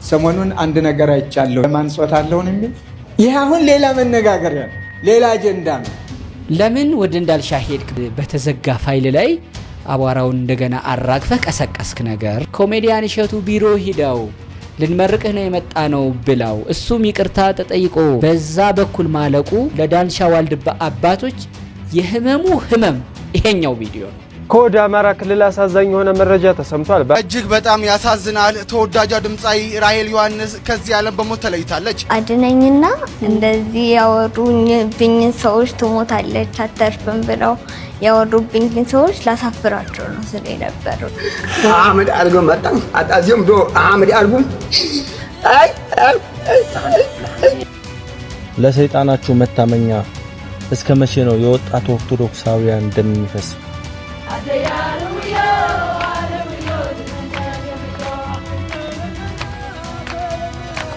ሰሞኑን አንድ ነገር አይቻለሁ። ለማንጾት አለውን እንዴ ይሄ አሁን ሌላ መነጋገሪያ ነው፣ ሌላ አጀንዳ ነው። ለምን ወደ እንዳልሻ ሄድክ? በተዘጋ ፋይል ላይ አቧራውን እንደገና አራግፈህ ቀሰቀስክ ነገር። ኮሜዲያን እሸቱ ቢሮ ሂደው ልንመርቅህ ነው የመጣ ነው ብላው እሱም ይቅርታ ተጠይቆ በዛ በኩል ማለቁ ለዳንሻ ዋልድባ አባቶች የህመሙ ህመም ይሄኛው ቪዲዮ ነው። ከወደ አማራ ክልል አሳዛኝ የሆነ መረጃ ተሰምቷል። እጅግ በጣም ያሳዝናል። ተወዳጇ ድምጻዊ ራሄል ዮሐንስ ከዚህ ዓለም በሞት ተለይታለች። አድነኝና እንደዚህ ያወሩብኝ ሰዎች ትሞታለች አተርፍም ብለው ያወሩብኝ ሰዎች ላሳፍራቸው ነው ስለ ነበሩ አህመድ አልጎ መጣ አጣዚም ዶ አህመድ አልጎ ለሰይጣናችሁ መታመኛ እስከ መቼ ነው የወጣት ኦርቶዶክሳውያን ደም የሚፈስ?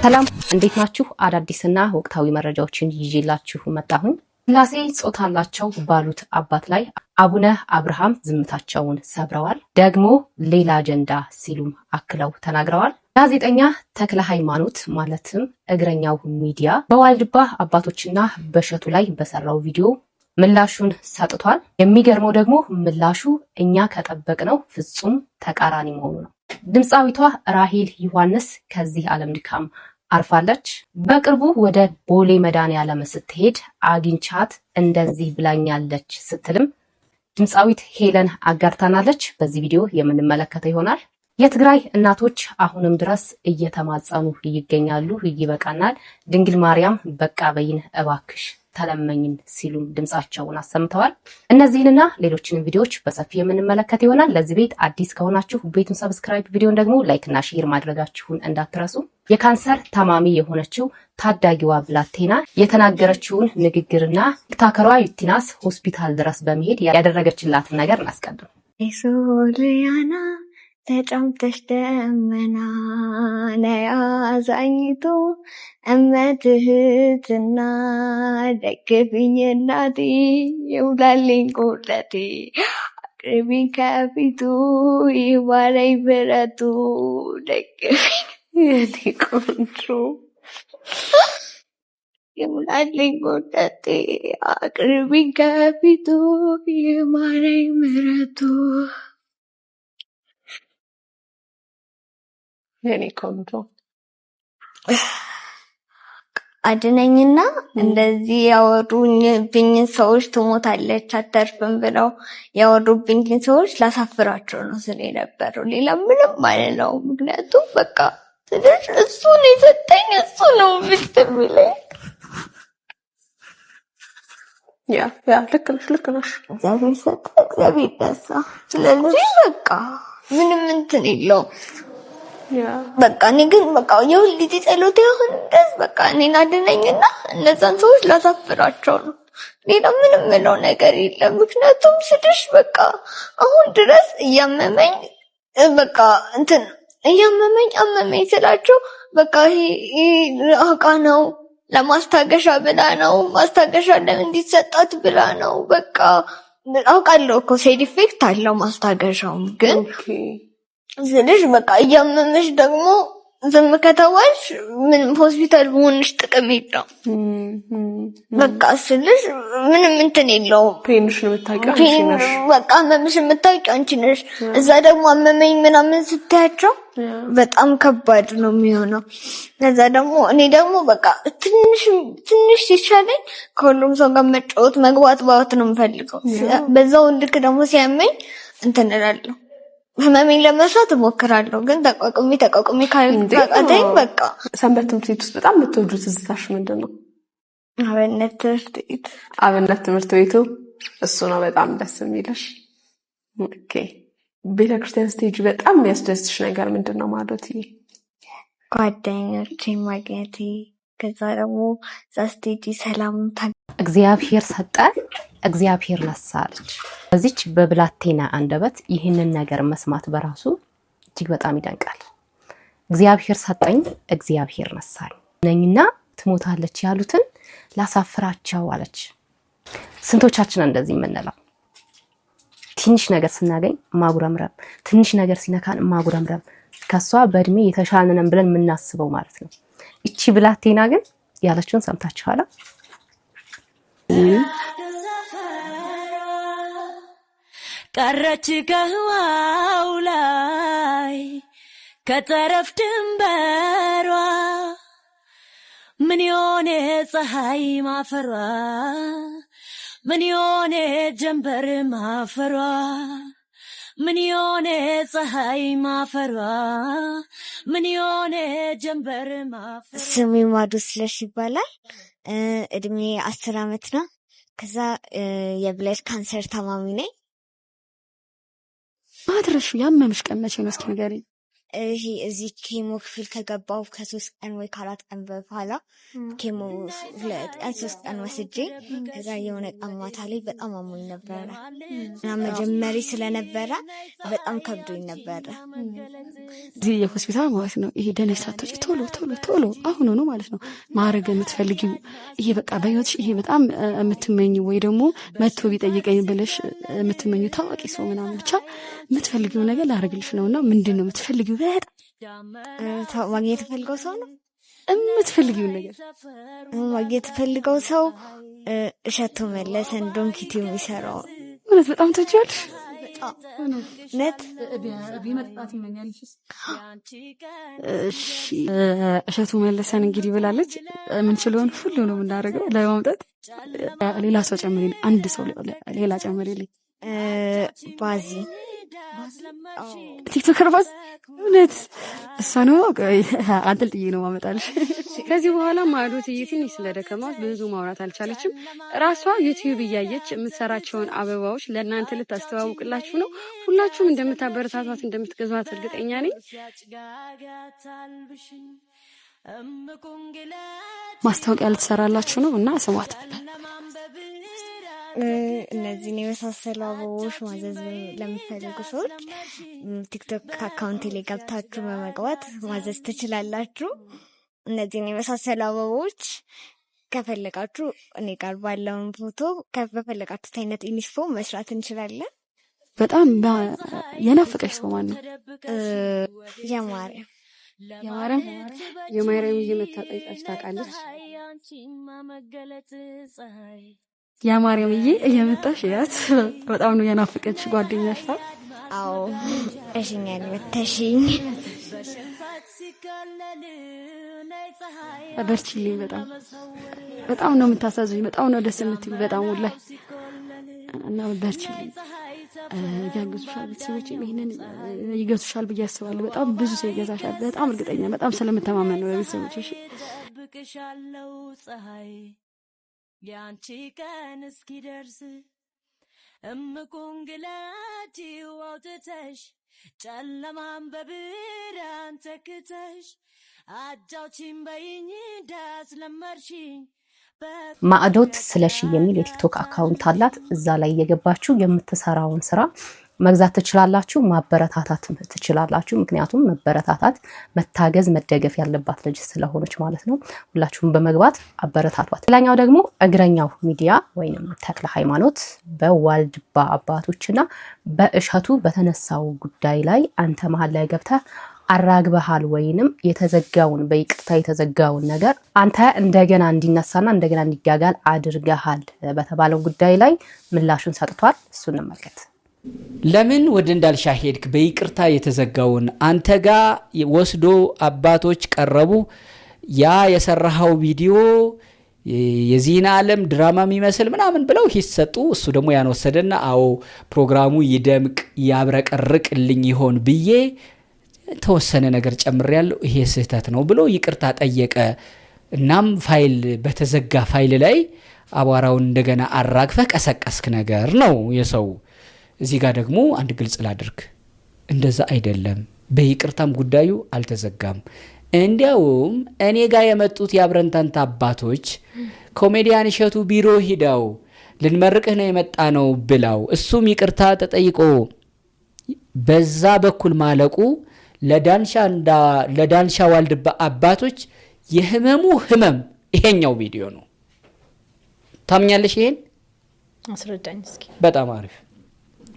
ሰላም እንዴት ናችሁ? አዳዲስና ወቅታዊ መረጃዎችን ይዤላችሁ መጣሁኝ። ስላሴ ጾታ አላቸው ባሉት አባት ላይ አቡነ አብርሃም ዝምታቸውን ሰብረዋል። ደግሞ ሌላ አጀንዳ ሲሉም አክለው ተናግረዋል። ጋዜጠኛ ተክለ ሃይማኖት ማለትም እግረኛው ሚዲያ በዋልድባ አባቶችና በእሸቱ ላይ በሰራው ቪዲዮ ምላሹን ሰጥቷል። የሚገርመው ደግሞ ምላሹ እኛ ከጠበቅነው ፍጹም ተቃራኒ መሆኑ ነው። ድምፃዊቷ ራሄል ዮሐንስ ከዚህ ዓለም ድካም አርፋለች። በቅርቡ ወደ ቦሌ መድኃኔዓለም ስትሄድ አግኝቻት እንደዚህ ብላኛለች ስትልም ድምፃዊት ሄለን አጋርታናለች። በዚህ ቪዲዮ የምንመለከተው ይሆናል። የትግራይ እናቶች አሁንም ድረስ እየተማጸኑ ይገኛሉ። ይበቃናል፣ ድንግል ማርያም በቃ በይን እባክሽ ተለመኝን ሲሉም ድምጻቸውን አሰምተዋል። እነዚህንና ሌሎችንም ቪዲዮዎች በሰፊ የምንመለከት ይሆናል። ለዚህ ቤት አዲስ ከሆናችሁ ቤቱን ሰብስክራይብ፣ ቪዲዮን ደግሞ ላይክ እና ሼር ማድረጋችሁን እንዳትረሱ። የካንሰር ታማሚ የሆነችው ታዳጊዋ ብላቴና የተናገረችውን ንግግርና ቲክቶከሯ ዩቲናስ ሆስፒታል ድረስ በመሄድ ያደረገችላትን ነገር እናስቀድም። ሶሊያና ተጫምተሽ ደመና ነያዛኝቶ እመትህትና ደግፊኝ እናቴ ይውላልኝ ቁርጠቴ አቅርቢኝ ከፊቱ ይባረኝ ብረቱ ደግፊኝ የኔ ቆንጆ ይውላልኝ ቁርጠቴ አቅርቢኝ ከፊቱ ይባረኝ ብረቱ የኔ ቆንጆ አድነኝና እንደዚህ ያወሩብኝ ሰዎች ትሞታለች አተርፍም ብለው ያወሩብኝ ሰዎች ላሳፍራቸው ነው ስለ ነበሩ ሌላ ምንም ማለት ነው። ምክንያቱም በቃ ስለሽ እሱ ነው የሰጠኝ እሱ ነው ብትብለኝ ያ ልክ ነሽ። እግዚአብሔር ሰጠ እግዚአብሔር ደሳ። ስለዚህ በቃ ምንም እንትን የለውም። በቃ እኔ ግን በቃ የሁል ጊዜ ጸሎቴ አሁን ደስ በቃ እኔን አድነኝና እነዛን ሰዎች ላሳፍራቸው ነው። ሌላ ምንም ምለው ነገር የለም። ምክንያቱም ስድሽ በቃ አሁን ድረስ እያመመኝ በቃ እንትን አመመኝ ስላቸው በቃ ይሄ አውቃ ነው ለማስታገሻ ብላ ነው ማስታገሻ እንዲሰጣት ብላ ነው። በቃ አውቃለሁ እኮ ሳይድ ኢፌክት አለው ማስታገሻው ግን ስለሽ በቃ እያመመሽ ደግሞ ዝም ከተባልሽ ምንም ሆስፒታል መሆንሽ ጥቅም የለውም። በቃ ስለሽ ምንም እንትን የለውም። ፔንሽን የምታውቂው በቃ መምሽ የምታውቂው አንቺ ነሽ። እዛ ደግሞ አመመኝ ምናምን ስትያቸው በጣም ከባድ ነው የሚሆነው። ከዛ ደግሞ እኔ ደግሞ በቃ ትንሽ ሲሻለኝ ከሁሉም ሰው ጋር መጫወት መግባት ነው የምፈልገው። በዛው ልክ ደግሞ ሲያመኝ እንትን እላለሁ ህመሜን ለመርሳት እሞክራለሁ። ግን ተቋቁሜ ካቃተኝ በቃ ሰንበት ትምህርት ቤት ውስጥ በጣም የምትወጂው ትዝታሽ ምንድን ነው? አብነት ትምህርት ቤቱ እሱ ነው በጣም ደስ የሚልሽ? ኦኬ። ቤተክርስቲያን ስቴጅ በጣም የሚያስደስትሽ ነገር ምንድን ነው ማለት? ጓደኞቼን ማግኘቴ፣ ከዛ ደግሞ ስቴጅ ሰላም እግዚአብሔር ሰጠ እግዚአብሔር ነሳለች። በዚች በብላቴና አንደበት ይህንን ነገር መስማት በራሱ እጅግ በጣም ይደንቃል። እግዚአብሔር ሰጠኝ እግዚአብሔር ነሳኝ ነኝና ትሞታለች ያሉትን ላሳፍራቸው አለች። ስንቶቻችን እንደዚህ የምንለው? ትንሽ ነገር ስናገኝ ማጉረምረም፣ ትንሽ ነገር ሲነካን ማጉረምረም፣ ከሷ በእድሜ የተሻለነን ብለን የምናስበው ማለት ነው። እቺ ብላቴና ግን ያለችውን ሰምታችኋላ? ቀረች ከህዋው ላይ ከጠረፍ ድንበሯ ምን የሆነ ፀሐይ ማፈሯ ምን የሆነ ጀንበር ማፈሯ ምን የሆነ ፀሐይ ማፈሯ ምን የሆነ ጀንበር ማፈሯ። ስሜ ማዶስ ስለሽ ይባላል። እድሜ 10 ዓመት ነው። ከዛ የብለድ ካንሰር ታማሚ ነኝ። ማድረሹ ያመምሽ ቀን መቼ ነው? እስኪ ንገሪኝ። ይሄ እዚህ ኬሞ ክፍል ከገባው ከ3 ቀን ወይ ከ4 ቀን በኋላ ኬሞ 2 ቀን 3 ቀን ወስጄ ከዛ የሆነ ቀን ማታ ላይ በጣም አሞኝ ነበረ እና መጀመሪ ስለነበረ በጣም ከብዶኝ ነበረ። እዚህ የሆስፒታል ማለት ነው ይሄ ደነሽ ሳትወጪ ቶሎ አሁን ነው ማለት ነው ማድረግ የምትፈልጊው ይሄ በቃ በህይወትሽ ይሄ በጣም የምትመኚው ወይ ደግሞ መጥቶ ቢጠይቀኝ ብለሽ የምትመኚው ታዋቂ ሰው ምናምን ብቻ የምትፈልጊው ነገር ላደርግልሽ ነውና ምንድነው የምትፈልጊው? ማግኘት ፈልገው ሰው ነው የምትፈልጊው ነገር ማግኘት ፈልገው ሰው እሸቱ መለሰን ዶንኪቲ የሚሰራው ማለት በጣም ትወጂዋለሽ? ነት ቢመጣት ይመኛልሽ? እሺ እሸቱ መለሰን እንግዲህ ብላለች። የምንችለውን ሁሉ ነው የምናደርገው ለማምጣት። ሌላ ሰው ጨምሪልኝ፣ አንድ ሰው ሌላ ጨምሪልኝ። ባዚ ቲክቶከር ባዝ እውነት እሷ ነው አንጠልጥዬ ነው ማመጣልሽ። ከዚህ በኋላ ማዶትዬ ትንሽ ስለደከማት ብዙ ማውራት አልቻለችም። ራሷ ዩቲዩብ እያየች የምትሰራቸውን አበባዎች ለእናንተ ልታስተዋውቅላችሁ ነው። ሁላችሁም እንደምታበረታቷት እንደምትገዟት እርግጠኛ ነኝ። ማስታወቂያ ልትሰራላችሁ ነው እና ስሟት። እነዚህን የመሳሰሉ አበቦች ማዘዝ ለምትፈልጉ ሰዎች ቲክቶክ አካውንቴ ላይ ገብታችሁ በመግባት ማዘዝ ትችላላችሁ። እነዚህን የመሳሰሉ አበቦች ከፈለጋችሁ እኔ ጋር ባለውን ፎቶ በፈለጋችሁት አይነት ዩኒፎርም መስራት እንችላለን። በጣም የናፈቀሽ ሰው ማን ነው? የማርያም እየመታጠይቃች ታውቃለች። የማርያምዬ እየመጣሽ ያት በጣም ነው የናፈቀች ጓደኛሽ ታል? አዎ እሽኛል መተሽኝ። በርቺልኝ። በጣም ነው የምታሳዝኝ። በጣም ነው ደስ የምትል። በጣም ወላሂ እና በርቺልኝ። ያግዙሻል፣ ቤተሰቦች ይሄንን ይገዙሻል ብዬ አስባለሁ። በጣም ብዙ ሰው ይገዛሻል። በጣም እርግጠኛ፣ በጣም ስለምተማመን ነው ቤተሰቦችሽ። ብቅሻለው ፀሐይ ያንቺ ቀን እስኪደርስ እምቁንግለቲ አውጥተሽ ጨለማን በብርሃን ተክተሽ አጃውቺን በይኝ እንዳስለመድሽኝ። ማዕዶት ስለሺ የሚል የቲክቶክ አካውንት አላት። እዛ ላይ እየገባችሁ የምትሰራውን ስራ መግዛት ትችላላችሁ፣ ማበረታታት ትችላላችሁ። ምክንያቱም መበረታታት፣ መታገዝ፣ መደገፍ ያለባት ልጅ ስለሆነች ማለት ነው። ሁላችሁም በመግባት አበረታቷት። ሌላኛው ደግሞ እግረኛው ሚዲያ ወይንም ተክለ ሃይማኖት በዋልድባ አባቶችና በእሸቱ በተነሳው ጉዳይ ላይ አንተ መሀል ላይ ገብተህ አራግበሃል ወይንም የተዘጋውን በይቅርታ የተዘጋውን ነገር አንተ እንደገና እንዲነሳና እንደገና እንዲጋጋል አድርገሃል በተባለው ጉዳይ ላይ ምላሹን ሰጥቷል። እሱን እንመልከት። ለምን ወደ እንዳልሻ ሄድክ? በይቅርታ የተዘጋውን አንተ ጋር ወስዶ አባቶች ቀረቡ። ያ የሰራሃው ቪዲዮ የዚህን ዓለም ድራማ የሚመስል ምናምን ብለው ሂስ ሰጡ። እሱ ደግሞ ያን ወሰደና አዎ ፕሮግራሙ ይደምቅ ያብረቀርቅልኝ ይሆን ብዬ ተወሰነ ነገር ጨምሬያለሁ፣ ይሄ ስህተት ነው ብሎ ይቅርታ ጠየቀ። እናም ፋይል በተዘጋ ፋይል ላይ አቧራውን እንደገና አራግፈ ቀሰቀስክ ነገር ነው የሰው። እዚህ ጋር ደግሞ አንድ ግልጽ ላድርግ፣ እንደዛ አይደለም። በይቅርታም ጉዳዩ አልተዘጋም። እንዲያውም እኔ ጋር የመጡት የአብረንታንታ አባቶች ኮሜዲያን እሸቱ ቢሮ ሂደው ልንመርቅህ ነው የመጣ ነው ብላው እሱም ይቅርታ ተጠይቆ በዛ በኩል ማለቁ ለዳንሻ ዋልድባ አባቶች የህመሙ ህመም ይሄኛው ቪዲዮ ነው። ታምኛለሽ? ይሄን አስረዳኝ እስኪ። በጣም አሪፍ።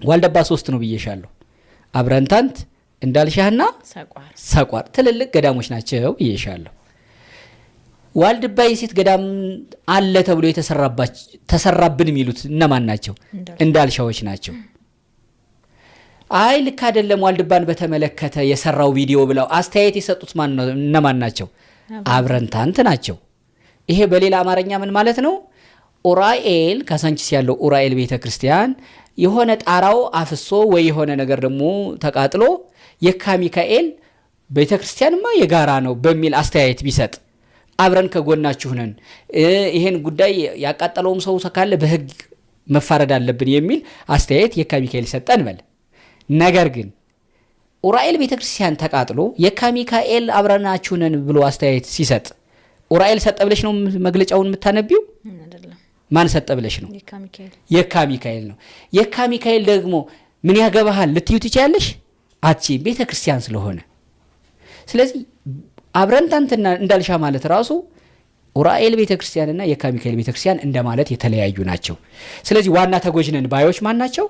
ዋልድባ 3 ነው ብዬሻለሁ። አብረንታንት፣ እንዳልሻህና ሰቋር ትልልቅ ገዳሞች ናቸው ይየሻለሁ። ዋልድባ የሴት ገዳም አለ ተብሎ ተሰራብን የሚሉት እነማን ናቸው? እንዳልሻዎች ናቸው። አይ ልክ አይደለም ዋልድባን በተመለከተ የሰራው ቪዲዮ ብለው አስተያየት የሰጡት እነማን ናቸው? አብረንታንት ናቸው። ይሄ በሌላ አማርኛ ምን ማለት ነው? ኡራኤል ካሳንቺስ ያለው ኡራኤል ቤተክርስቲያን የሆነ ጣራው አፍሶ ወይ የሆነ ነገር ደግሞ ተቃጥሎ የካ ሚካኤል ቤተክርስቲያንማ የጋራ ነው በሚል አስተያየት ቢሰጥ አብረን ከጎናችሁ ነን፣ ይሄን ጉዳይ ያቃጠለውም ሰው ካለ በህግ መፋረድ አለብን የሚል አስተያየት የካ ሚካኤል ሰጠን በል። ነገር ግን ኡራኤል ቤተክርስቲያን ተቃጥሎ የካ ሚካኤል አብረናችሁ ነን ብሎ አስተያየት ሲሰጥ ኡራኤል ሰጠ ብለሽ ነው መግለጫውን የምታነቢው? ማን ሰጠ ብለሽ ነው? የካ ሚካኤል ነው። የካ ሚካኤል ደግሞ ምን ያገባሃል ልትዩ ትችያለሽ? አቺ ቤተክርስቲያን ስለሆነ። ስለዚህ አብረንታንትና እንዳልሻ ማለት ራሱ ኡራኤል ቤተክርስቲያንና የካ ሚካኤል ቤተክርስቲያን እንደማለት የተለያዩ ናቸው። ስለዚህ ዋና ተጎጅነን ባዮች ማን ናቸው?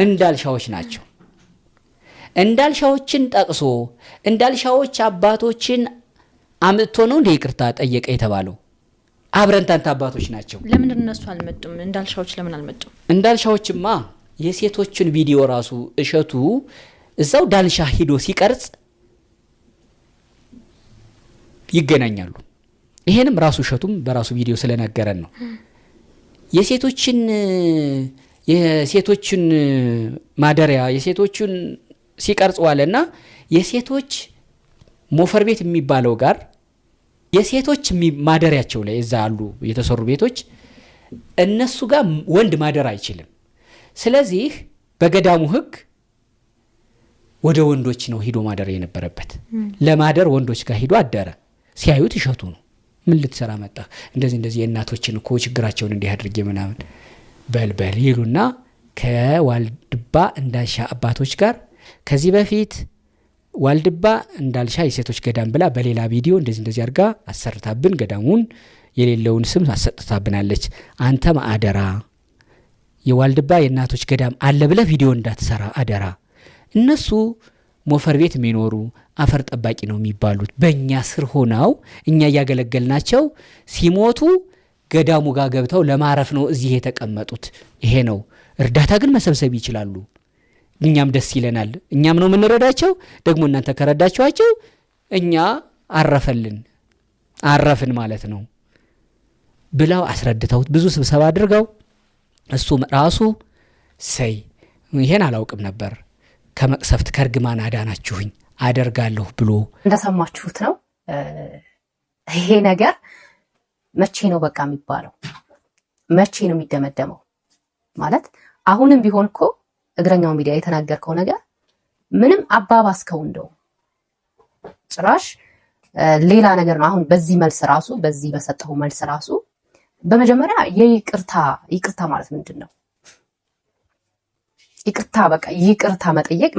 እንዳልሻዎች ናቸው። እንዳልሻዎችን ጠቅሶ እንዳልሻዎች አባቶችን አምጥቶ ነው እንደ ይቅርታ ጠየቀ የተባለው። አብረንታንት አባቶች ናቸው። ለምን እነሱ አልመጡም? እንዳልሻዎች ለምን አልመጡም? እንዳልሻዎችማ የሴቶችን ቪዲዮ ራሱ እሸቱ እዛው ዳልሻ ሂዶ ሲቀርጽ ይገናኛሉ። ይሄንም ራሱ እሸቱም በራሱ ቪዲዮ ስለነገረን ነው። የሴቶችን ማደሪያ የሴቶችን ሲቀርጽ ዋለና የሴቶች ሞፈር ቤት የሚባለው ጋር የሴቶች ማደሪያቸው ላይ እዛ አሉ የተሰሩ ቤቶች እነሱ ጋር ወንድ ማደር አይችልም። ስለዚህ በገዳሙ ህግ ወደ ወንዶች ነው ሂዶ ማደር የነበረበት። ለማደር ወንዶች ጋር ሂዶ አደረ። ሲያዩት እሸቱ ነው። ምን ልትሰራ መጣ? እንደዚህ የእናቶችን እኮ ችግራቸውን እንዲህ አድርጌ ምናምን በልበል ይሉና ከዋልድባ እንዳልሻ አባቶች ጋር ከዚህ በፊት ዋልድባ እንዳልሻ የሴቶች ገዳም ብላ በሌላ ቪዲዮ እንደዚህ አድርጋ አሰርታብን ገዳሙን የሌለውን ስም አሰጥታብናለች። አንተ ማአደራ የዋልድባ የእናቶች ገዳም አለ ብለ ቪዲዮ እንዳትሰራ አደራ። እነሱ ሞፈር ቤት የሚኖሩ አፈር ጠባቂ ነው የሚባሉት በእኛ ስር ሆነው እኛ እያገለገልናቸው ሲሞቱ ገዳሙ ጋር ገብተው ለማረፍ ነው እዚህ የተቀመጡት። ይሄ ነው። እርዳታ ግን መሰብሰብ ይችላሉ። እኛም ደስ ይለናል። እኛም ነው የምንረዳቸው። ደግሞ እናንተ ከረዳችኋቸው እኛ አረፍን ማለት ነው ብለው አስረድተውት ብዙ ስብሰባ አድርገው እሱ ራሱ ይሄን አላውቅም ነበር ከመቅሰፍት ከርግማን አዳናችሁኝ አደርጋለሁ ብሎ እንደሰማችሁት ነው። ይሄ ነገር መቼ ነው በቃ የሚባለው? መቼ ነው የሚደመደመው? ማለት አሁንም ቢሆን እኮ እግረኛው ሚዲያ የተናገርከው ነገር ምንም አባባስከው እንደው ጭራሽ ሌላ ነገር ነው። አሁን በዚህ መልስ ራሱ በዚህ በሰጠው መልስ ራሱ በመጀመሪያ ይቅርታ ማለት ምንድን ነው? ይቅርታ በቃ ይቅርታ መጠየቅ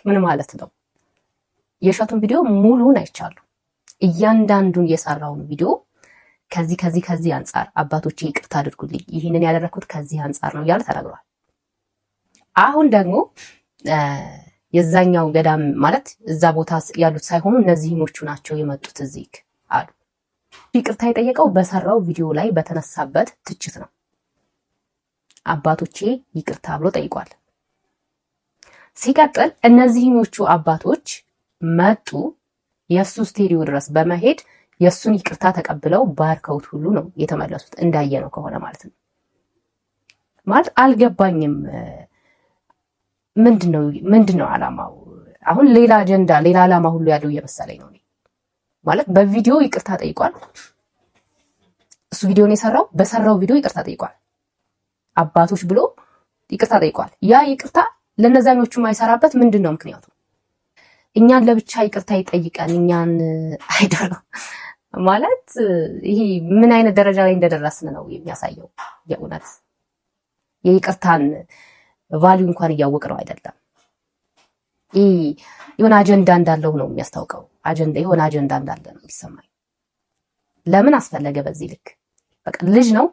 ምን ማለት ነው? የእሸቱን ቪዲዮ ሙሉውን አይቻለሁ። እያንዳንዱን የሰራውን ቪዲዮ ከዚህ አንጻር አባቶቼ ይቅርታ አድርጉልኝ፣ ይህንን ያደረኩት ከዚህ አንጻር ነው እያለ ተናግሯል። አሁን ደግሞ የዛኛው ገዳም ማለት እዛ ቦታ ያሉት ሳይሆኑ እነዚህኞቹ ናቸው የመጡት እዚህ አሉ። ይቅርታ የጠየቀው በሰራው ቪዲዮ ላይ በተነሳበት ትችት ነው። አባቶቼ ይቅርታ ብሎ ጠይቋል። ሲቀጥል እነዚህኞቹ አባቶች መጡ፣ የሱ ስቱዲዮ ድረስ በመሄድ የሱን ይቅርታ ተቀብለው ባርከውት ሁሉ ነው የተመለሱት። እንዳየነው ከሆነ ማለት ነው። ማለት አልገባኝም። ምንድነው ዓላማው? አሁን ሌላ አጀንዳ ሌላ ዓላማ ሁሉ ያለው እየመሰለኝ ነው። ማለት በቪዲዮ ይቅርታ ጠይቋል። እሱ ቪዲዮን የሰራው በሰራው ቪዲዮ ይቅርታ ጠይቋል። አባቶች ብሎ ይቅርታ ጠይቋል። ያ ይቅርታ ለነዛኞቹ ማይሰራበት ምንድነው ምክንያቱ? እኛን ለብቻ ይቅርታ ይጠይቃል። እኛን አይደለም ማለት ይሄ ምን አይነት ደረጃ ላይ እንደደረስን ነው የሚያሳየው። የእውነት የይቅርታን ቫልዩ እንኳን እያወቅነው አይደለም። የሆነ አጀንዳ እንዳለው ነው የሚያስታውቀው። የሆነ አጀንዳ እንዳለ ነው የሚሰማኝ። ለምን አስፈለገ በዚህ ልክ? በቃ ልጅ ነው፣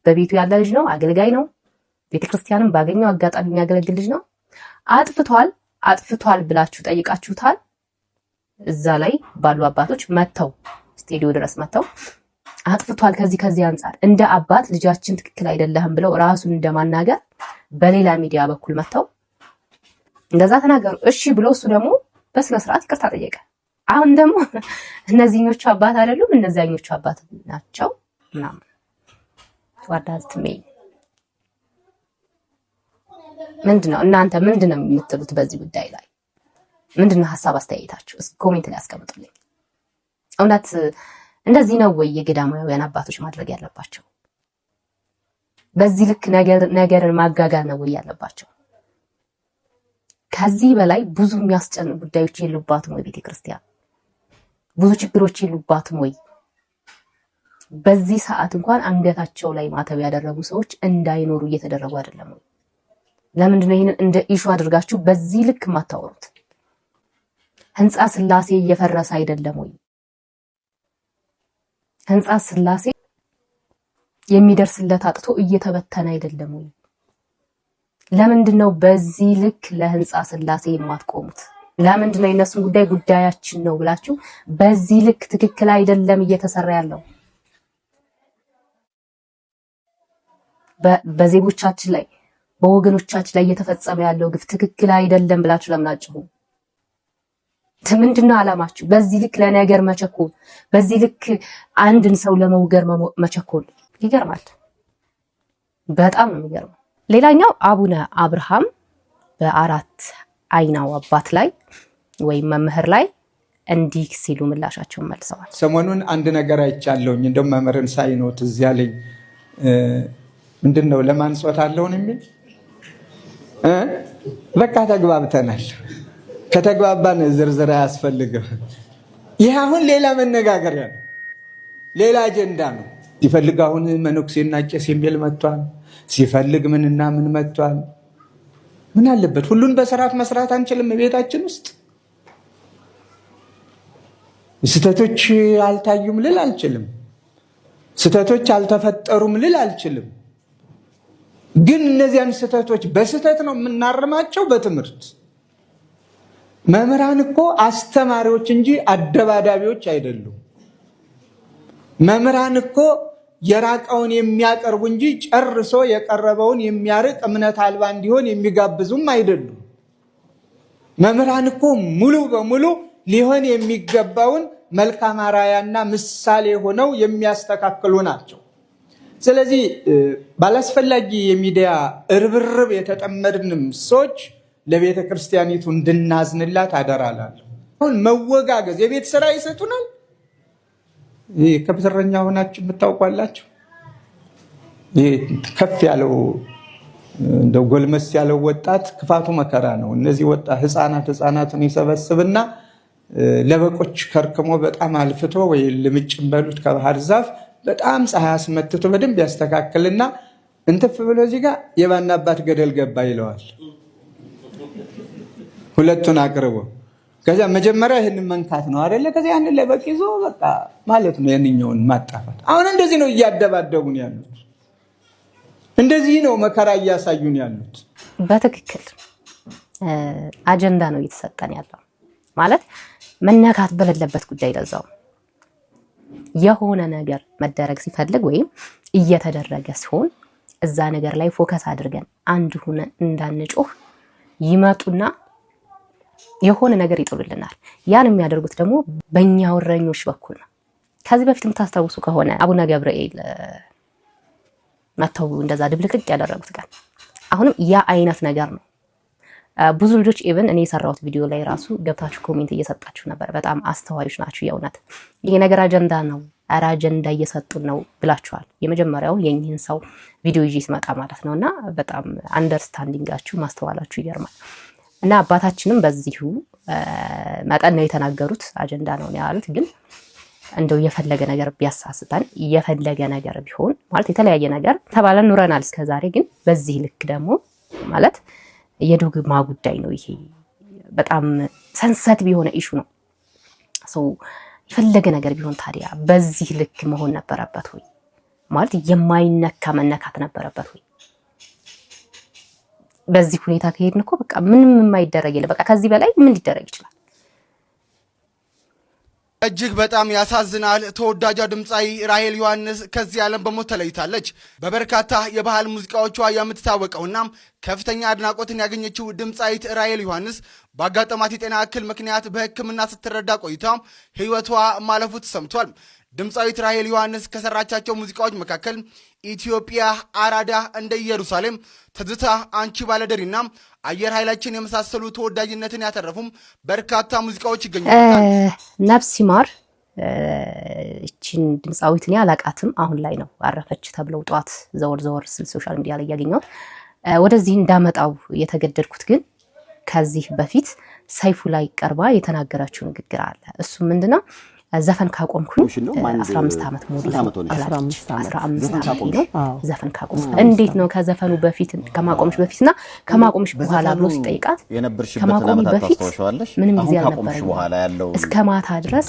በቤቱ ያለ ልጅ ነው፣ አገልጋይ ነው፣ ቤተክርስቲያንም ባገኘው አጋጣሚ የሚያገለግል ልጅ ነው። አጥፍቷል። አጥፍቷል ብላችሁ ጠይቃችሁታል? እዛ ላይ ባሉ አባቶች መተው ስቱዲዮ ድረስ መተው አጥፍቷል ከዚህ አንፃር እንደ አባት ልጃችን ትክክል አይደለም ብለው ራሱን እንደማናገር በሌላ ሚዲያ በኩል መተው እንደዛ ተናገሩ። እሺ ብሎ እሱ ደግሞ በስነ ስርዓት ይቅርታ ጠየቀ። አሁን ደግሞ እነዚህኞቹ አባት አይደሉም እነዚያኞቹ አባት ናቸው ምናምን ዋዳዝትሜ ምንድነው እናንተ ምንድነው የምትሉት በዚህ ጉዳይ ላይ? ምንድነው ሀሳብ አስተያየታችሁ? እስኪ ኮሜንት ላይ አስቀምጡልኝ። እውነት እንደዚህ ነው ወይ የገዳማውያን አባቶች ማድረግ ያለባቸው? በዚህ ልክ ነገርን ማጋጋል ነው ወይ ያለባቸው? ከዚህ በላይ ብዙ የሚያስጨንቁ ጉዳዮች የሉባትም ወይ ቤተክርስቲያን? ብዙ ችግሮች የሉባትም ወይ? በዚህ ሰዓት እንኳን አንገታቸው ላይ ማተብ ያደረጉ ሰዎች እንዳይኖሩ እየተደረጉ አይደለም ወይ? ለምንድነው ይሄንን እንደ ኢሹ አድርጋችሁ በዚህ ልክ ማታወሩት? ህንጻ ስላሴ እየፈረሰ አይደለም ወይ? ህንጻ ስላሴ የሚደርስለት አጥቶ እየተበተነ አይደለም ወይ? ለምንድነው በዚህ ልክ ለህንጻ ስላሴ የማትቆሙት? ለምንድነው የነሱን ጉዳይ ጉዳያችን ነው ብላችሁ በዚህ ልክ ትክክል አይደለም እየተሰራ ያለው? በዜጎቻችን ላይ በወገኖቻችን ላይ እየተፈጸመ ያለው ግፍ ትክክል አይደለም ብላችሁ ለምናችሁ? ምንድነው አላማችሁ? በዚህ ልክ ለነገር መቸኮል፣ በዚህ ልክ አንድን ሰው ለመውገር መቸኮል ይገርማል። በጣም ነው የሚገርመው። ሌላኛው አቡነ አብርሃም በአራት አይናው አባት ላይ ወይም መምህር ላይ እንዲህ ሲሉ ምላሻቸውን መልሰዋል። ሰሞኑን አንድ ነገር አይቻለሁኝ። እንደውም መምህርን ሳይኖት እዚያ ላይ ምንድነው ለማንጾት አለውን የሚል በቃ ተግባብተናል። ከተግባባን ዝርዝር አያስፈልግም። ይህ አሁን ሌላ መነጋገሪያ ነው፣ ሌላ አጀንዳ ነው። ሲፈልግ አሁን መነኩሴና ቄስ የሚል መጥቷል። ሲፈልግ ምንና ምን መጥቷል። ምን አለበት? ሁሉን በስርዓት መስራት አንችልም? ቤታችን ውስጥ ስህተቶች አልታዩም ልል አልችልም። ስህተቶች አልተፈጠሩም ልል አልችልም። ግን እነዚያን ስህተቶች በስህተት ነው የምናርማቸው በትምህርት። መምህራን እኮ አስተማሪዎች እንጂ አደባዳቢዎች አይደሉም። መምህራን እኮ የራቀውን የሚያቀርቡ እንጂ ጨርሶ የቀረበውን የሚያርቅ እምነት አልባ እንዲሆን የሚጋብዙም አይደሉም። መምህራን እኮ ሙሉ በሙሉ ሊሆን የሚገባውን መልካም አርአያና ምሳሌ ሆነው የሚያስተካክሉ ናቸው። ስለዚህ ባላስፈላጊ የሚዲያ እርብርብ የተጠመድንም ሰዎች ለቤተ ክርስቲያኒቱ እንድናዝንላት አደራላለሁ። አሁን መወጋገዝ የቤት ስራ ይሰጡናል። ይህ ከብትረኛ ሆናችሁ የምታውቋላችሁ። ይህ ከፍ ያለው እንደው ጎልመስ ያለው ወጣት ክፋቱ መከራ ነው። እነዚህ ህፃናትን ይሰበስብና ለበቆች ከርክሞ በጣም አልፍቶ ወይ ልምጭም በሉት ከባህር ዛፍ በጣም ፀሐይ አስመትቶ በደንብ ያስተካክልና እንትፍ ብሎ እዚህ ጋር የባና አባት ገደል ገባ ይለዋል። ሁለቱን አቅርቦ ከዛ መጀመሪያ ይሄንን መንካት ነው አይደለ? ከዛ ያንን ለበቅ ይዞ በቃ ማለት ነው ያንኛውን ማጣፋት። አሁን እንደዚህ ነው እያደባደቡን ያሉት። እንደዚህ ነው መከራ እያሳዩን ያሉት። በትክክል አጀንዳ ነው እየተሰጠን ያለው ማለት መነካት በሌለበት ጉዳይ ለዛው የሆነ ነገር መደረግ ሲፈልግ ወይም እየተደረገ ሲሆን እዛ ነገር ላይ ፎከስ አድርገን አንድ ሆነን እንዳንጮህ ይመጡና የሆነ ነገር ይጥሉልናል። ያን የሚያደርጉት ደግሞ በእኛ ወረኞች በኩል ነው። ከዚህ በፊት የምታስታውሱ ከሆነ አቡነ ገብርኤል መተው እንደዛ ድብልቅልቅ ያደረጉት ቀን አሁንም ያ አይነት ነገር ነው። ብዙ ልጆች ኢቭን እኔ የሰራሁት ቪዲዮ ላይ ራሱ ገብታችሁ ኮሜንት እየሰጣችሁ ነበር። በጣም አስተዋዮች ናችሁ። የእውነት ይሄ ነገር አጀንዳ ነው፣ ኧረ አጀንዳ እየሰጡን ነው ብላችኋል። የመጀመሪያው የእኚህን ሰው ቪዲዮ ይዤ ስመጣ ማለት ነውና በጣም አንደርስታንዲንጋችሁ ማስተዋላችሁ ይገርማል። እና አባታችንም በዚሁ መጠን ነው የተናገሩት። አጀንዳ ነው ያሉት። ግን እንደው የፈለገ ነገር ቢያሳስተን የፈለገ ነገር ቢሆን ማለት የተለያየ ነገር ተባለን ኑረናል እስከዛሬ። ግን በዚህ ልክ ደግሞ ማለት የዶግማ ጉዳይ ነው። ይሄ በጣም ሰንሰቲቭ የሆነ ኢሹ ነው። ሰው የፈለገ ነገር ቢሆን ታዲያ በዚህ ልክ መሆን ነበረበት ወይ? ማለት የማይነካ መነካት ነበረበት ወይ? በዚህ ሁኔታ ከሄድን እኮ በቃ ምንም የማይደረግ የለም። በቃ ከዚህ በላይ ምን ሊደረግ ይችላል? እጅግ በጣም ያሳዝናል። ተወዳጇ ድምፃዊ ራሄል ዮሐንስ ከዚህ ዓለም በሞት ተለይታለች። በበርካታ የባህል ሙዚቃዎቿ የምትታወቀውና ከፍተኛ አድናቆትን ያገኘችው ድምፃዊት ራሄል ዮሐንስ ባጋጠማት የጤና እክል ምክንያት በሕክምና ስትረዳ ቆይታ ሕይወቷ ማለፉ ተሰምቷል። ድምፃዊት ራሄል ዮሐንስ ከሰራቻቸው ሙዚቃዎች መካከል ኢትዮጵያ፣ አራዳ፣ እንደ ኢየሩሳሌም፣ ትዝታ፣ አንቺ ባለደሪና አየር ኃይላችን የመሳሰሉ ተወዳጅነትን ያተረፉም በርካታ ሙዚቃዎች ይገኛሉ። ነፍስ ይማር እቺን ድምፃዊት እኔ አላቃትም። አሁን ላይ ነው አረፈች ተብለው ጧት ዘወር ሶሻል ሚዲያ ላይ ያገኘሁት። ወደዚህ እንዳመጣው የተገደድኩት ግን ከዚህ በፊት ሰይፉ ላይ ቀርባ የተናገራችው ንግግር አለ። እሱ ምንድነው? ዘፈን ካቆምኩኝ 15 ዓመት ሞዴ 15 ዓመት ነው ዘፈን ካቆምኩ። እንዴት ነው ከዘፈኑ በፊት ከማቆምሽ በፊትና ከማቆምሽ በኋላ ብሎ ሲጠይቃት ከማቆምሽ በፊት ምንም ጊዜ አልነበረም እስከ ማታ ድረስ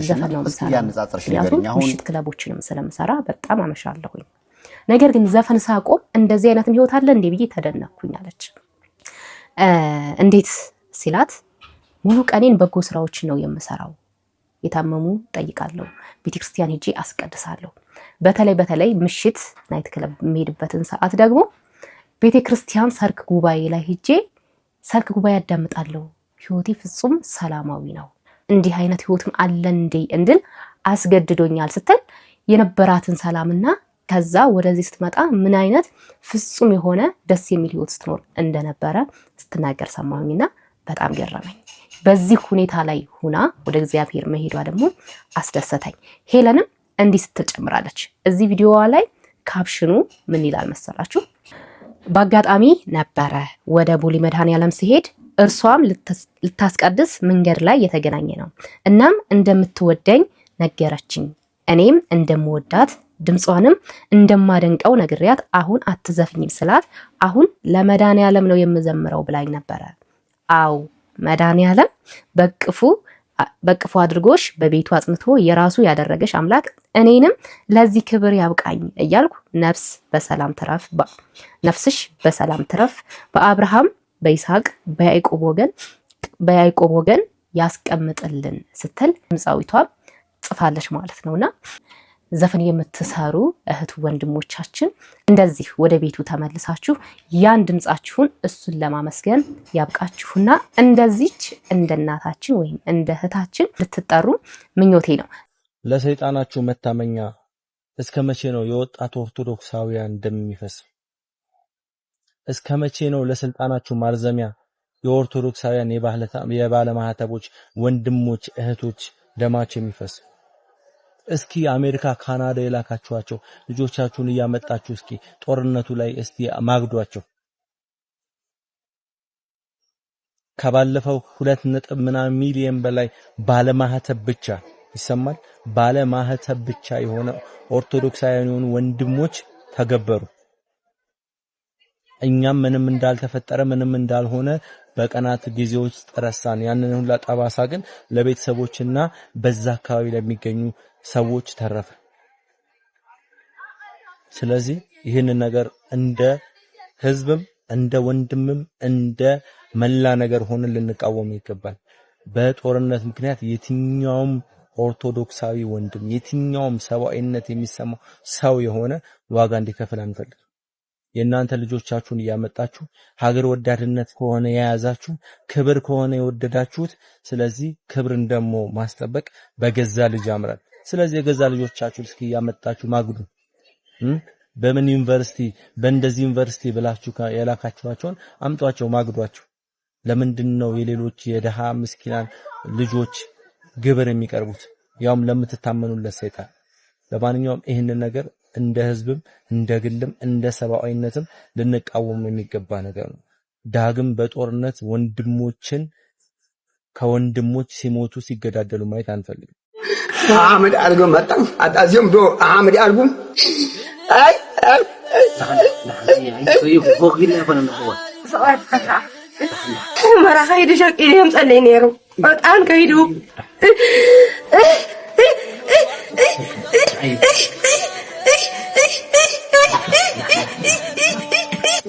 ዘፈን ነው የምሰራው። ምሽት ክለቦችንም ስለምሰራ በጣም አመሻለሁኝ። ነገር ግን ዘፈን ሳቆም እንደዚህ አይነትም ህይወት አለ እንዴ ብዬ ተደነቅኩኝ አለች። እንዴት ሲላት ሙሉ ቀኔን በጎ ስራዎችን ነው የምሰራው። የታመሙ ጠይቃለሁ፣ ቤተክርስቲያን ሄጄ አስቀድሳለሁ። በተለይ ምሽት ናይት ክለብ የሚሄድበትን ሰዓት ደግሞ ቤተክርስቲያን ሰርክ ጉባኤ ላይ ሄጄ ሰርክ ጉባኤ አዳምጣለሁ። ህይወቴ ፍጹም ሰላማዊ ነው። እንዲህ አይነት ህይወትም አለ እንዴ እንድል አስገድዶኛል ስትል የነበራትን ሰላምና ከዛ ወደዚህ ስትመጣ ምን አይነት ፍጹም የሆነ ደስ የሚል ህይወት ስትኖር እንደነበረ ስትናገር ሰማሁኝና በጣም ገረመኝ። በዚህ ሁኔታ ላይ ሆና ወደ እግዚአብሔር መሄዷ ደግሞ አስደሰተኝ። ሄለንም እንዲህ ስትጨምራለች። እዚህ ቪዲዮዋ ላይ ካፕሽኑ ምን ይላል መሰላችሁ? በአጋጣሚ ነበረ ወደ ቦሌ መድኃኔዓለም ሲሄድ እርሷም ልታስቀድስ መንገድ ላይ የተገናኘ ነው። እናም እንደምትወደኝ ነገረችኝ። እኔም እንደምወዳት ድምጿንም እንደማደንቀው ነግሬያት አሁን አትዘፍኝም ስላት አሁን ለመድኃኔዓለም ነው የምዘምረው ብላኝ ነበረ። አው መድኃኔዓለም በቅፉ አድርጎሽ በቤቱ አጽንቶ የራሱ ያደረገሽ አምላክ እኔንም ለዚህ ክብር ያብቃኝ እያልኩ ነፍስሽ በሰላም ትረፍ በአብርሃም በይስሐቅ በያዕቆብ ወገን ያስቀምጥልን ስትል ድምፃዊቷ ጽፋለች ማለት ነውና ዘፈን የምትሰሩ እህት ወንድሞቻችን እንደዚህ ወደ ቤቱ ተመልሳችሁ ያን ድምጻችሁን እሱን ለማመስገን ያብቃችሁና እንደዚች እንደናታችን ወይም እንደ እህታችን ልትጠሩ ምኞቴ ነው። ለሰይጣናችሁ መታመኛ እስከ መቼ ነው የወጣት ኦርቶዶክሳውያን ደም የሚፈስ? እስከ መቼ ነው ለስልጣናችሁ ማርዘሚያ የኦርቶዶክሳውያን የባለ ማህተቦች ወንድሞች እህቶች ደማቸው የሚፈስ? እስኪ አሜሪካ ካናዳ የላካችኋቸው ልጆቻችሁን እያመጣችሁ እስኪ ጦርነቱ ላይ እስቲ ማግዷቸው። ከባለፈው 2 ሚሊዮን በላይ ባለማህተብ ብቻ ይሰማል። ባለማህተብ ብቻ የሆነ ኦርቶዶክሳውያን የሆኑ ወንድሞች ተገበሩ። እኛም ምንም እንዳልተፈጠረ ምንም እንዳልሆነ በቀናት ጊዜ ውስጥ ረሳን። ያንን ሁሉ ጠባሳ ግን ለቤተሰቦችና በዛ አካባቢ ለሚገኙ ሰዎች ተረፈ። ስለዚህ ይህንን ነገር እንደ ህዝብም እንደ ወንድምም እንደ መላ ነገር ሆነን ልንቃወም ይገባል። በጦርነት ምክንያት የትኛውም ኦርቶዶክሳዊ ወንድም የትኛውም ሰብአዊነት የሚሰማው ሰው የሆነ ዋጋ እንዲከፍል አንፈልግም። የእናንተ ልጆቻችሁን እያመጣችሁ ሀገር ወዳድነት ከሆነ የያዛችሁ ክብር ከሆነ የወደዳችሁት ስለዚህ ክብርን ደግሞ ማስጠበቅ በገዛ ልጅ ያምራል። ስለዚህ የገዛ ልጆቻችሁን እስኪ ያመጣችሁ ማግዱ። በምን ዩኒቨርሲቲ በእንደዚህ ዩኒቨርሲቲ ብላችሁ የላካችኋቸውን አምጧቸው ማግዷቸው። ለምንድነው የሌሎች የደሃ ምስኪናን ልጆች ግብር የሚቀርቡት? ያውም ለምትታመኑለት ሰይጣን። ለማንኛውም ይህንን ነገር እንደ ህዝብም እንደ ግልም እንደ ሰብአዊነትም ልንቃወም የሚገባ ነገር ነው። ዳግም በጦርነት ወንድሞችን ከወንድሞች ሲሞቱ ሲገዳደሉ ማየት አንፈልግም። አህመድ አርጎ መጣን አጣዚም ዶ አህመድ አርጎ አይ መራኻ ሂዱ ሸቂል እዮም ጸለይ ነይሩ በጣም ከሂዱ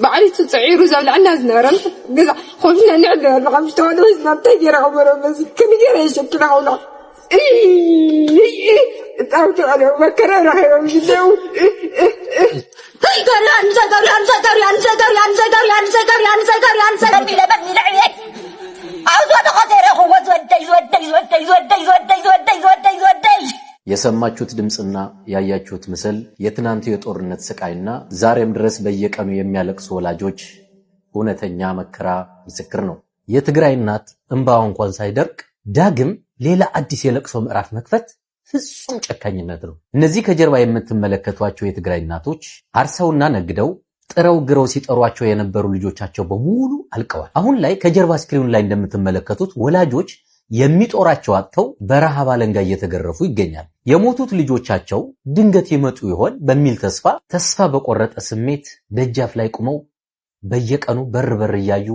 ባዕሊቱ ጽዒሩ زبلعنا زنارم جزا خوفنا نعدل رقم شتونو زبطة جرا عمره بس كم جرا يشكل حولا تعرف على مكرر راح يوم جدو የሰማችሁት ድምጽና ያያችሁት ምስል የትናንቱ የጦርነት ስቃይና ዛሬም ድረስ በየቀኑ የሚያለቅሱ ወላጆች እውነተኛ መከራ ምስክር ነው። የትግራይ እናት እንባዋ እንኳን ሳይደርቅ ዳግም ሌላ አዲስ የለቅሶ ምዕራፍ መክፈት ፍጹም ጨካኝነት ነው። እነዚህ ከጀርባ የምትመለከቷቸው የትግራይ እናቶች አርሰውና ነግደው ጥረው ግረው ሲጠሯቸው የነበሩ ልጆቻቸው በሙሉ አልቀዋል። አሁን ላይ ከጀርባ ስክሪኑ ላይ እንደምትመለከቱት ወላጆች የሚጦራቸው አጥተው በረሃብ አለንጋ እየተገረፉ ይገኛል። የሞቱት ልጆቻቸው ድንገት ይመጡ ይሆን በሚል ተስፋ በቆረጠ ስሜት ደጃፍ ላይ ቆመው በየቀኑ በር እያዩ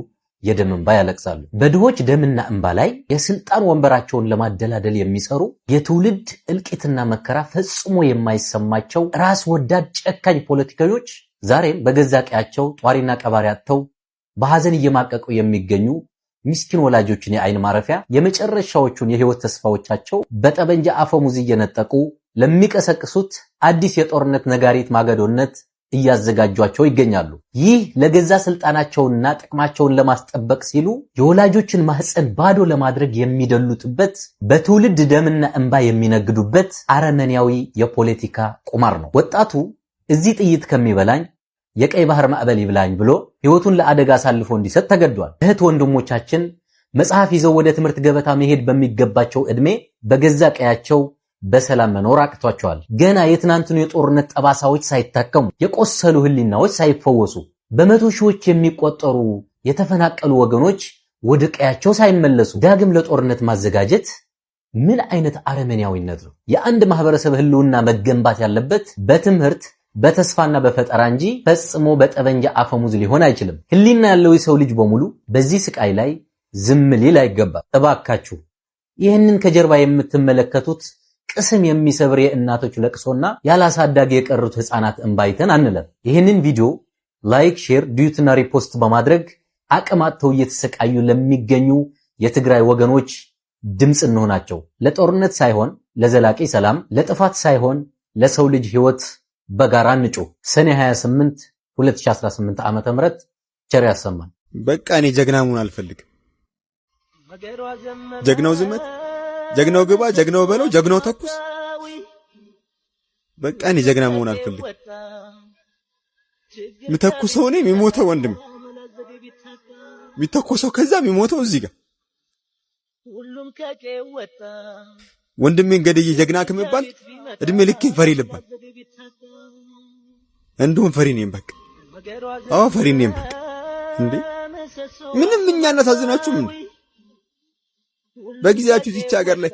የደም እንባ ያለቅሳሉ። በድሆች ደምና እንባ ላይ የስልጣን ወንበራቸውን ለማደላደል የሚሰሩ የትውልድ እልቂትና መከራ ፈጽሞ የማይሰማቸው ራስ ወዳድ ጨካኝ ፖለቲከኞች ዛሬም በገዛ ቀያቸው ጧሪና ቀባሪ አጥተው በሐዘን እየማቀቁ የሚገኙ ምስኪን ወላጆችን የአይን ማረፊያ የመጨረሻዎቹን የህይወት ተስፋዎቻቸው በጠበንጃ አፈሙዝ እየነጠቁ ለሚቀሰቅሱት አዲስ የጦርነት ነጋሪት ማገዶነት እያዘጋጇቸው ይገኛሉ። ይህ ለገዛ ስልጣናቸውንና ጥቅማቸውን ለማስጠበቅ ሲሉ የወላጆችን ማህፀን ባዶ ለማድረግ የሚደሉትበት በትውልድ ደምና እንባ የሚነግዱበት አረመኔያዊ የፖለቲካ ቁማር ነው። ወጣቱ እዚህ ጥይት ከሚበላኝ የቀይ ባህር ማዕበል ይብላኝ ብሎ ህይወቱን ለአደጋ አሳልፎ እንዲሰጥ ተገዷል። እህት ወንድሞቻችን መጽሐፍ ይዘው ወደ ትምህርት ገበታ መሄድ በሚገባቸው እድሜ በገዛ ቀያቸው በሰላም መኖር አቅቷቸዋል። ገና የትናንቱን የጦርነት ጠባሳዎች ሳይታከሙ የቆሰሉ ህሊናዎች ሳይፈወሱ በመቶ ሺዎች የሚቆጠሩ የተፈናቀሉ ወገኖች ወደ ቀያቸው ሳይመለሱ ዳግም ለጦርነት ማዘጋጀት ምን አይነት አረመኔያዊነት ነው? የአንድ ማህበረሰብ ህልውና መገንባት ያለበት በትምህርት በተስፋና በፈጠራ እንጂ ፈጽሞ በጠበንጃ አፈሙዝ ሊሆን አይችልም። ህሊና ያለው የሰው ልጅ በሙሉ በዚህ ስቃይ ላይ ዝም ሊል አይገባም። እባካችሁ ይህንን ከጀርባ የምትመለከቱት ቅስም የሚሰብር የእናቶች ለቅሶና ያላሳዳጊ የቀሩት ህፃናት እንባይተን አንለም። ይህንን ቪዲዮ ላይክ፣ ሼር፣ ዲዩትና ሪፖስት በማድረግ አቅም አጥተው እየተሰቃዩ ለሚገኙ የትግራይ ወገኖች ድምጽ እንሆናቸው። ለጦርነት ሳይሆን ለዘላቂ ሰላም፣ ለጥፋት ሳይሆን ለሰው ልጅ ህይወት በጋራ እንጩ። ሰኔ 28 2018 ዓ.ም ቸር ያሰማን። በቃ እኔ ጀግና መሆን አልፈልግም። ጀግናው ዝመት፣ ጀግናው ግባ፣ ጀግናው በለው፣ ጀግናው ተኩስ። በቃ እኔ ጀግና መሆን አልፈልግም። ምተኩሰው እኔ የሚሞተው ወንድም የሚተኮሰው ከዛ የሚሞተው እዚህ ጋር ወንድሜን ገድዬ ጀግና ከመባል እድሜ ልኬን ፈሪ ልባል። እንደውም ፈሪ ነኝ በቃ። አዎ ፈሪ ነኝ በቃ። እንዴ ምንም እኛ እናሳዝናችሁም እንዴ? በጊዜያችሁ እዚች ሀገር ላይ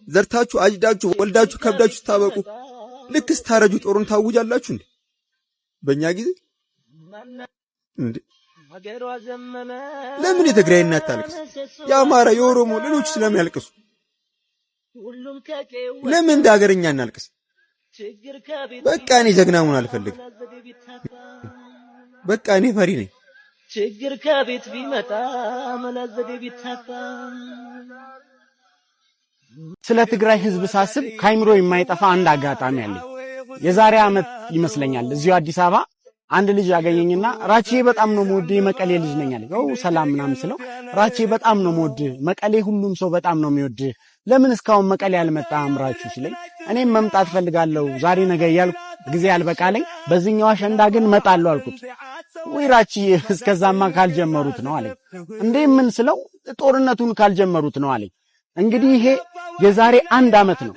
ዘርታችሁ አጅዳችሁ ወልዳችሁ ከብዳችሁ ስታበቁ ልክ ስታረጁ ጦሩን ታውጃላችሁ እንዴ? በእኛ ጊዜ እንዴ ለምን የትግራይ እናት ታልቅስ? የአማራ የኦሮሞ ሌሎች ስለምን ያልቅሱ? ለምን እንደ ሀገርኛ እናልቅስ? በቃ እኔ ጀግና መሆን አልፈልግም። በቃ እኔ ፈሪ ነኝ። ችግር ከቤት ቢመጣ መላዘዴ ቢታጣ። ስለ ትግራይ ህዝብ ሳስብ ካይምሮ የማይጠፋ አንድ አጋጣሚ አለኝ። የዛሬ ዓመት ይመስለኛል እዚሁ አዲስ አበባ አንድ ልጅ ያገኘኝና ራቼ በጣም ነው ሞድ መቀሌ ልጅ ነኝ አለኝ። ሰላም ምናምን ስለው ራቼ በጣም ነው ሞድ መቀሌ ሁሉም ሰው በጣም ነው የሚወድ፣ ለምን እስካሁን መቀሌ ያልመጣም ራቹ ሲለኝ እኔም መምጣት ፈልጋለሁ ዛሬ ነገ እያልኩ ጊዜ ያልበቃለኝ በዚህኛው አሸንዳ ግን መጣለሁ አልኩት። ወይ ራቼ እስከዛማ ካልጀመሩት ነው አለኝ። እንዴ ምን ስለው ጦርነቱን ካልጀመሩት ነው አለኝ። እንግዲህ ይሄ የዛሬ አንድ ዓመት ነው።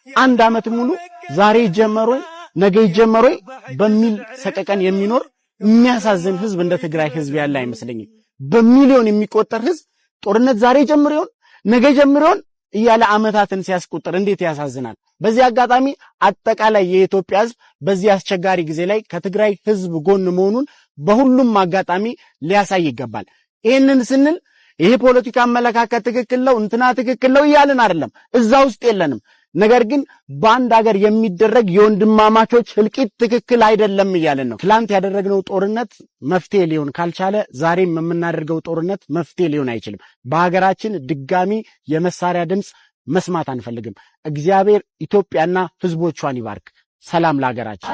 አንድ ዓመት ሙሉ ዛሬ ጀመሮኝ ነገ ይጀመሮኝ በሚል ሰቀቀን የሚኖር የሚያሳዝን ህዝብ እንደ ትግራይ ህዝብ ያለ አይመስለኝም። በሚሊዮን የሚቆጠር ህዝብ ጦርነት ዛሬ ጀምሮን ነገ ጀምሮን እያለ ዓመታትን ሲያስቆጥር እንዴት ያሳዝናል። በዚህ አጋጣሚ አጠቃላይ የኢትዮጵያ ህዝብ በዚህ አስቸጋሪ ጊዜ ላይ ከትግራይ ህዝብ ጎን መሆኑን በሁሉም አጋጣሚ ሊያሳይ ይገባል። ይሄንን ስንል ይሄ ፖለቲካ አመለካከት ትክክል ነው እንትና ትክክል ነው እያልን አይደለም። እዛ ውስጥ የለንም። ነገር ግን በአንድ ሀገር የሚደረግ የወንድማማቾች ህልቂት ትክክል አይደለም እያለን ነው። ትላንት ያደረግነው ጦርነት መፍትሄ ሊሆን ካልቻለ ዛሬም የምናደርገው ጦርነት መፍትሄ ሊሆን አይችልም። በሀገራችን ድጋሚ የመሳሪያ ድምፅ መስማት አንፈልግም። እግዚአብሔር ኢትዮጵያና ህዝቦቿን ይባርክ። ሰላም ለሀገራችን።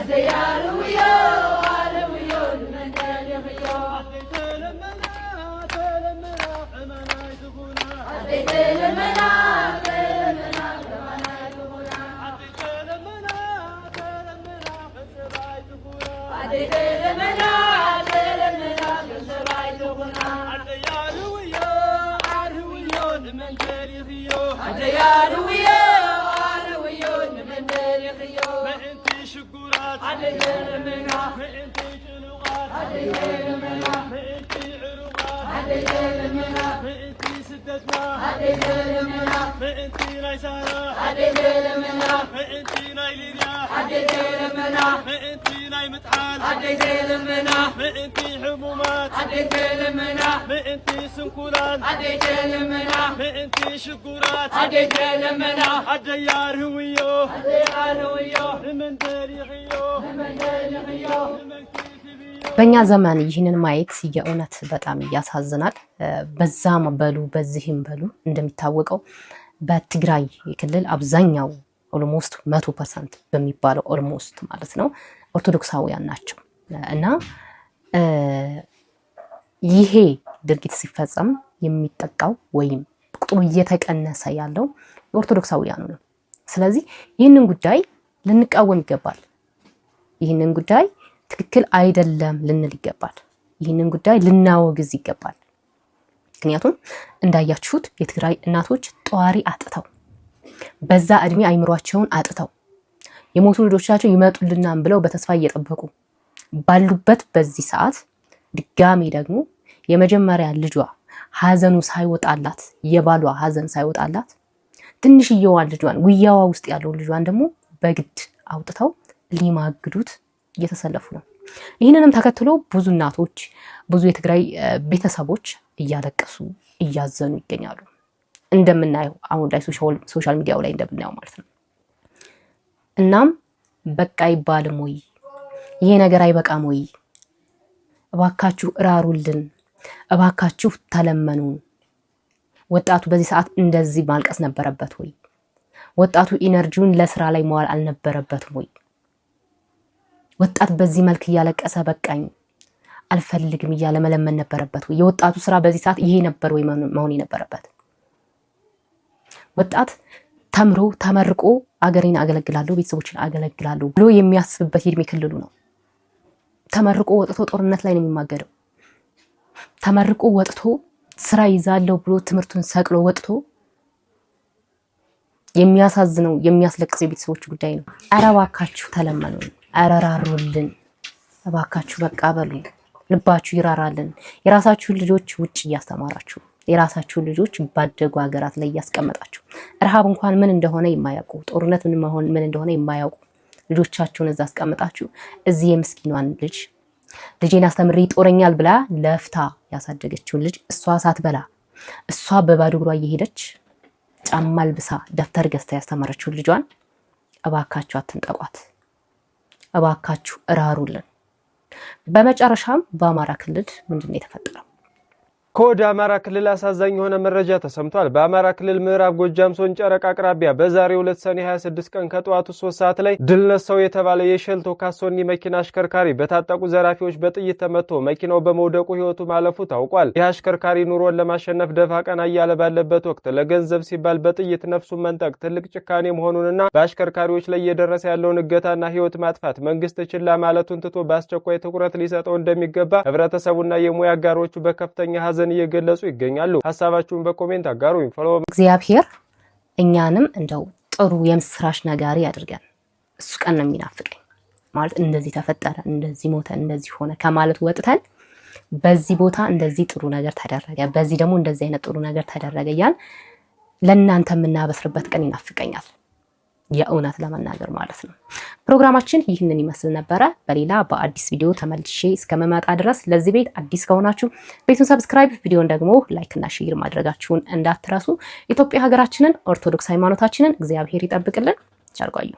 በእኛ ዘመን ይህንን ማየት የእውነት በጣም ያሳዝናል። በዛም በሉ በዚህም በሉ እንደሚታወቀው በትግራይ ክልል አብዛኛው ኦልሞስት 100% በሚባለው ኦልሞስት ማለት ነው ኦርቶዶክሳውያን ናቸው እና ይሄ ድርጊት ሲፈጸም የሚጠቃው ወይም ቁጥሩ እየተቀነሰ ያለው ኦርቶዶክሳውያኑ ነው። ስለዚህ ይህንን ጉዳይ ልንቃወም ይገባል። ይህንን ጉዳይ ትክክል አይደለም ልንል ይገባል። ይህንን ጉዳይ ልናወግዝ ይገባል። ምክንያቱም እንዳያችሁት የትግራይ እናቶች ጧሪ አጥተው በዛ እድሜ አይምሯቸውን አጥተው የሞቱ ልጆቻቸው ይመጡልናም ብለው በተስፋ እየጠበቁ ባሉበት በዚህ ሰዓት ድጋሚ ደግሞ የመጀመሪያ ልጇ ሀዘኑ ሳይወጣላት የባሏ ሀዘን ሳይወጣላት ትንሽዬዋን ልጇን ውያዋ ውስጥ ያለውን ልጇን ደግሞ በግድ አውጥተው ሊማግዱት እየተሰለፉ ነው። ይህንንም ተከትሎ ብዙ እናቶች ብዙ የትግራይ ቤተሰቦች እያለቀሱ እያዘኑ ይገኛሉ። እንደምናየው አሁን ላይ ሶሻል ሚዲያው ላይ እንደምናየው ማለት ነው። እናም በቃ ይባልም ወይ ይሄ ነገር አይበቃም ወይ? እባካችሁ እራሩልን፣ እባካችሁ ተለመኑ። ወጣቱ በዚህ ሰዓት እንደዚህ ማልቀስ ነበረበት ወይ? ወጣቱ ኢነርጂውን ለስራ ላይ መዋል አልነበረበትም ወይ? ወጣት በዚህ መልክ እያለቀሰ በቃኝ አልፈልግም እያለ መለመን ነበረበት ወይ? የወጣቱ ስራ በዚህ ሰዓት ይሄ ነበር ወይ መሆን የነበረበት? ወጣት ተምሮ ተመርቆ አገሬን አገለግላለሁ ቤተሰቦችን አገለግላለሁ ብሎ የሚያስብበት የእድሜ ክልሉ ነው። ተመርቆ ወጥቶ ጦርነት ላይ ነው የሚማገደው። ተመርቆ ወጥቶ ስራ ይዛለሁ ብሎ ትምህርቱን ሰቅሎ ወጥቶ የሚያሳዝነው የሚያስለቅስ የቤተሰቦች ጉዳይ ነው። ኧረ እባካችሁ ተለመኑ፣ ኧረ ራሩልን እባካችሁ በቃ በሉ፣ ልባችሁ ይራራልን። የራሳችሁን ልጆች ውጭ እያስተማራችሁ የራሳችሁን ልጆች ባደጉ ሀገራት ላይ እያስቀመጣችሁ ረሃብ እንኳን ምን እንደሆነ የማያውቁ ጦርነት ምን እንደሆነ የማያውቁ ልጆቻችሁን እዛ አስቀምጣችሁ እዚህ የምስኪኗን ልጄን አስተምሪ ይጦረኛል ብላ ለፍታ ያሳደገችውን ልጅ እሷ ሳትበላ እሷ በባዶ እግሯ እየሄደች ጫማ አልብሳ ደብተር ገዝታ ያስተማረችውን ልጇን እባካችሁ አትንጠቋት፣ እባካችሁ እራሩልን። በመጨረሻም በአማራ ክልል ምንድነው የተፈጠረው? ከወደ አማራ ክልል አሳዛኝ የሆነ መረጃ ተሰምቷል። በአማራ ክልል ምዕራብ ጎጃም ዞን ጨረቃ አቅራቢያ በዛሬው ዕለት ሰኔ 26 ቀን ከጠዋቱ 3 ሰዓት ላይ ድል ነሳው የተባለ የሸልቶ ካሶኒ መኪና አሽከርካሪ በታጠቁ ዘራፊዎች በጥይት ተመቶ መኪናው በመውደቁ ህይወቱ ማለፉ ታውቋል። ይህ አሽከርካሪ ኑሮን ለማሸነፍ ደፋ ቀና እያለ ባለበት ወቅት ለገንዘብ ሲባል በጥይት ነፍሱን መንጠቅ ትልቅ ጭካኔ መሆኑንና በአሽከርካሪዎች ላይ እየደረሰ ያለውን እገታና ህይወት ማጥፋት መንግስት ችላ ማለቱን ትቶ በአስቸኳይ ትኩረት ሊሰጠው እንደሚገባ ህብረተሰቡና የሙያ አጋሮቹ በከፍተኛ ሀዘን እየገለጹ ይገኛሉ። ሐሳባችሁን በኮሜንት አጋሩኝ። እግዚአብሔር እኛንም እንደው ጥሩ የምስራች ነጋሪ ያድርገን። እሱ ቀን ነው የሚናፍቀኝ ማለት እንደዚህ ተፈጠረ፣ እንደዚህ ሞተ፣ እንደዚህ ሆነ ከማለት ወጥተን በዚህ ቦታ እንደዚህ ጥሩ ነገር ተደረገ፣ በዚህ ደግሞ እንደዚህ አይነት ጥሩ ነገር ተደረገ ያን ለእናንተ የምናበስርበት ቀን ይናፍቀኛል። የእውነት ለመናገር ማለት ነው። ፕሮግራማችን ይህንን ይመስል ነበረ። በሌላ በአዲስ ቪዲዮ ተመልሼ እስከመመጣ ድረስ ለዚህ ቤት አዲስ ከሆናችሁ ቤቱን ሰብስክራይብ፣ ቪዲዮን ደግሞ ላይክ እና ሼር ማድረጋችሁን እንዳትረሱ። ኢትዮጵያ ሀገራችንን፣ ኦርቶዶክስ ሃይማኖታችንን እግዚአብሔር ይጠብቅልን። ቻል ቆዩ።